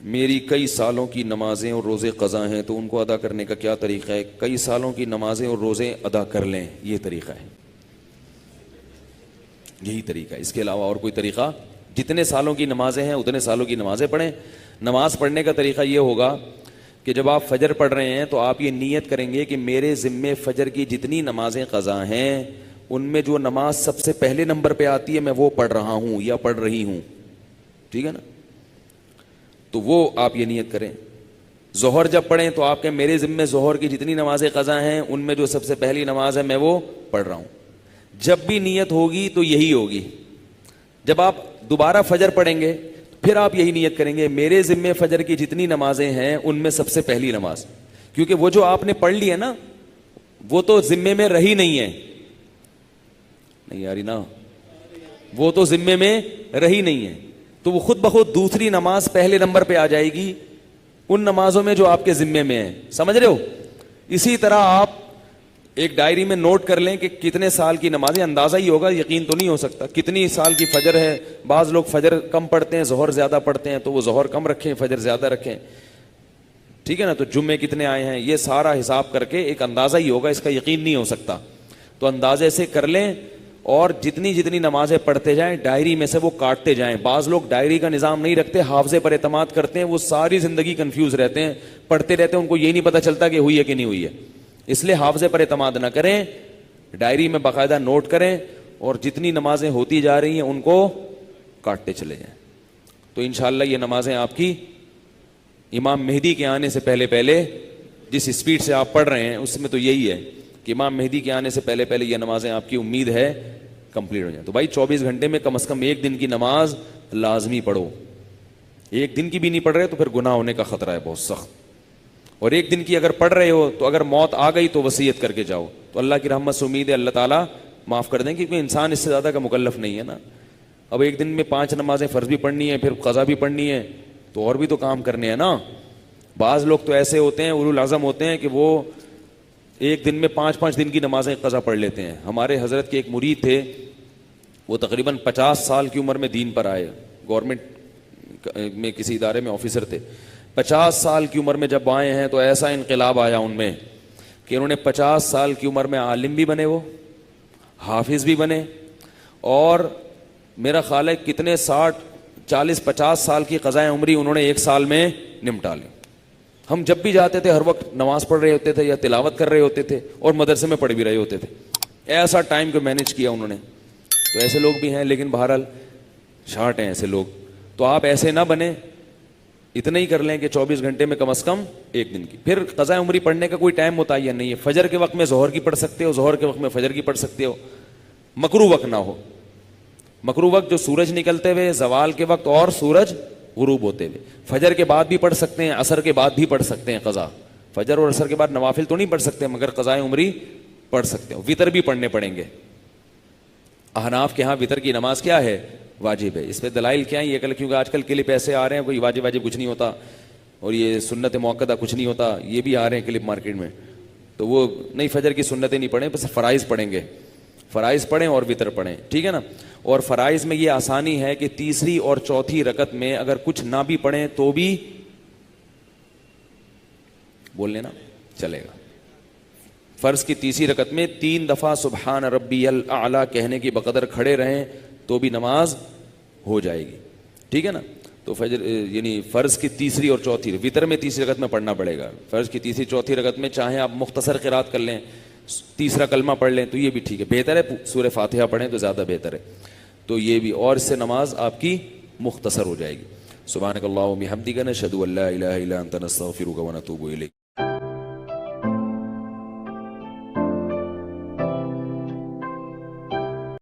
میری کئی سالوں کی نمازیں اور روزے قضا ہیں تو ان کو ادا کرنے کا کیا طریقہ ہے؟ کئی سالوں کی نمازیں اور روزے ادا کر لیں، یہ طریقہ ہے، یہی طریقہ ہے، اس کے علاوہ اور کوئی طریقہ؟ جتنے سالوں کی نمازیں ہیں اتنے سالوں کی نمازیں پڑھیں۔ نماز پڑھنے کا طریقہ یہ ہوگا کہ جب آپ فجر پڑھ رہے ہیں تو آپ یہ نیت کریں گے کہ میرے ذمے فجر کی جتنی نمازیں قضا ہیں ان میں جو نماز سب سے پہلے نمبر پہ آتی ہے میں وہ پڑھ رہا ہوں یا پڑھ رہی ہوں، ٹھیک ہے نا؟ تو وہ آپ یہ نیت کریں۔ ظہر جب پڑھیں تو آپ کہیں میرے ذمے ظہر کی جتنی نمازیں قضا ہیں ان میں جو سب سے پہلی نماز ہے میں وہ پڑھ رہا ہوں۔ جب بھی نیت ہوگی تو یہی ہوگی۔ جب آپ دوبارہ فجر پڑھیں گے پھر آپ یہی نیت کریں گے میرے ذمے فجر کی جتنی نمازیں ہیں ان میں سب سے پہلی نماز، کیونکہ وہ جو آپ نے پڑھ لی ہے نا وہ تو ذمے میں رہی نہیں ہے، نہیں یاری نا، وہ تو ذمے میں رہی نہیں ہے، تو وہ خود بخود دوسری نماز پہلے نمبر پہ آ جائے گی ان نمازوں میں جو آپ کے ذمے میں ہیں، سمجھ رہے ہو؟ اسی طرح آپ ایک ڈائری میں نوٹ کر لیں کہ کتنے سال کی نمازیں، اندازہ ہی ہوگا، یقین تو نہیں ہو سکتا، کتنی سال کی فجر ہے۔ بعض لوگ فجر کم پڑھتے ہیں ظہر زیادہ پڑھتے ہیں تو وہ ظہر کم رکھیں فجر زیادہ رکھیں، ٹھیک ہے نا؟ تو جمعے کتنے آئے ہیں یہ سارا حساب کر کے ایک اندازہ ہی ہوگا، اس کا یقین نہیں ہو سکتا، تو اندازے سے کر لیں اور جتنی جتنی نمازیں پڑھتے جائیں ڈائری میں سے وہ کاٹتے جائیں۔ بعض لوگ ڈائری کا نظام نہیں رکھتے، حافظے پر اعتماد کرتے ہیں، وہ ساری زندگی کنفیوز رہتے ہیں، پڑھتے رہتے ہیں، ان کو یہی نہیں پتہ چلتا کہ ہوئی ہے کہ نہیں ہوئی ہے۔ اس لیے حافظے پر اعتماد نہ کریں، ڈائری میں باقاعدہ نوٹ کریں اور جتنی نمازیں ہوتی جا رہی ہیں ان کو کاٹتے چلے جائیں، تو انشاءاللہ یہ نمازیں آپ کی امام مہدی کے آنے سے پہلے پہلے، جس اسپیڈ سے آپ پڑھ رہے ہیں اس میں تو یہی ہے کہ امام مہدی کے آنے سے پہلے پہلے یہ نمازیں آپ کی امید ہے کمپلیٹ ہو جائیں۔ تو بھائی 24 گھنٹے میں کم از کم ایک دن کی نماز لازمی پڑھو، ایک دن کی بھی نہیں پڑھ رہے تو پھر گناہ ہونے کا خطرہ ہے بہت سخت، اور ایک دن کی اگر پڑھ رہے ہو تو اگر موت آ گئی تو وصیت کر کے جاؤ، تو اللہ کی رحمت سے امید ہے اللہ تعالیٰ معاف کر دیں، کیونکہ انسان اس سے زیادہ کا مکلف نہیں ہے نا۔ اب ایک دن میں 5 نمازیں فرض بھی پڑھنی ہے، پھر قضا بھی پڑھنی ہے، تو اور بھی تو کام کرنے ہیں نا۔ بعض لوگ تو ایسے ہوتے ہیں اولو العزم ہوتے ہیں کہ وہ ایک دن میں 5 دن کی نمازیں قضا پڑھ لیتے ہیں۔ ہمارے حضرت کے ایک مرید تھے، وہ تقریباً 50 سال کی عمر میں دین پر آئے، گورنمنٹ میں کسی ادارے میں آفیسر تھے۔ 50 سال کی عمر میں جب آئے ہیں تو ایسا انقلاب آیا ان میں کہ انہوں نے 50 سال کی عمر میں عالم بھی بنے، وہ حافظ بھی بنے، اور میرا خیال ہے کتنے 60 40 50 سال کی قضائے عمری انہوں نے ایک سال میں نمٹا لی۔ ہم جب بھی جاتے تھے ہر وقت نماز پڑھ رہے ہوتے تھے یا تلاوت کر رہے ہوتے تھے اور مدرسے میں پڑھ بھی رہے ہوتے تھے، ایسا ٹائم کو مینیج کیا انہوں نے۔ تو ایسے لوگ بھی ہیں، لیکن بہرحال شارٹ ہیں ایسے لوگ، تو آپ ایسے نہ بنیں، اتنا ہی کر لیں کہ 24 گھنٹے میں کم از کم ایک دن کی۔ پھر قضاء عمری پڑھنے کا کوئی ٹائم متعین نہیں ہے، فجر کے وقت میں ظہر کی پڑھ سکتے ہو، ظہر کے وقت میں فجر کی پڑھ سکتے ہو، مکروہ وقت نہ ہو۔ مکروہ وقت جو سورج نکلتے ہوئے، زوال کے وقت اور سورج غروب ہوتے ہوئے، فجر کے بعد بھی پڑھ سکتے ہیں، عصر کے بعد بھی پڑھ سکتے ہیں قضا، فجر اور عصر کے بعد نوافل تو نہیں پڑھ سکتے مگر قضاء عمری پڑھ سکتے ہو۔ وطر بھی پڑھنے پڑیں گے، احناف کے ہاں وطر کی نماز کیا ہے؟ واجب ہے۔ اس پہ دلائل کیا ہیں؟ یہ کیونکہ آج کل کلپ ایسے آ رہے ہیں کوئی واجب کچھ نہیں ہوتا اور یہ سنت موقدہ کچھ نہیں ہوتا، یہ بھی آ رہے ہیں کلپ مارکیٹ میں، تو وہ نہیں، فجر کی سنتیں نہیں پڑھیں، بس فرائض پڑھیں گے، فرائض پڑھیں اور وطر پڑھیں، ٹھیک ہے نا؟ اور فرائض میں یہ آسانی ہے کہ تیسری اور چوتھی رکعت میں اگر کچھ نہ بھی پڑھیں تو بھی بول لینا چلے گا۔ فرض کی تیسری رکعت میں 3 دفعہ سبحان ربی الاعلیٰ کہنے کی بقدر کھڑے رہیں تو بھی نماز ہو جائے گی، ٹھیک ہے نا؟ تو فجر یعنی فرض کی تیسری اور چوتھی، وطر میں تیسری رکعت میں پڑھنا پڑے گا، فرض کی تیسری چوتھی رکعت میں چاہیں آپ مختصر قرات کر لیں، تیسرا کلمہ پڑھ لیں تو یہ بھی ٹھیک ہے، بہتر ہے سورہ فاتحہ پڑھیں تو زیادہ بہتر ہے، تو یہ بھی، اور اس سے نماز آپ کی مختصر ہو جائے گی۔ سبحانک اللہم وبحمدک نشہد ان لا الہ الا انت نستغفرک ونتوب الیک۔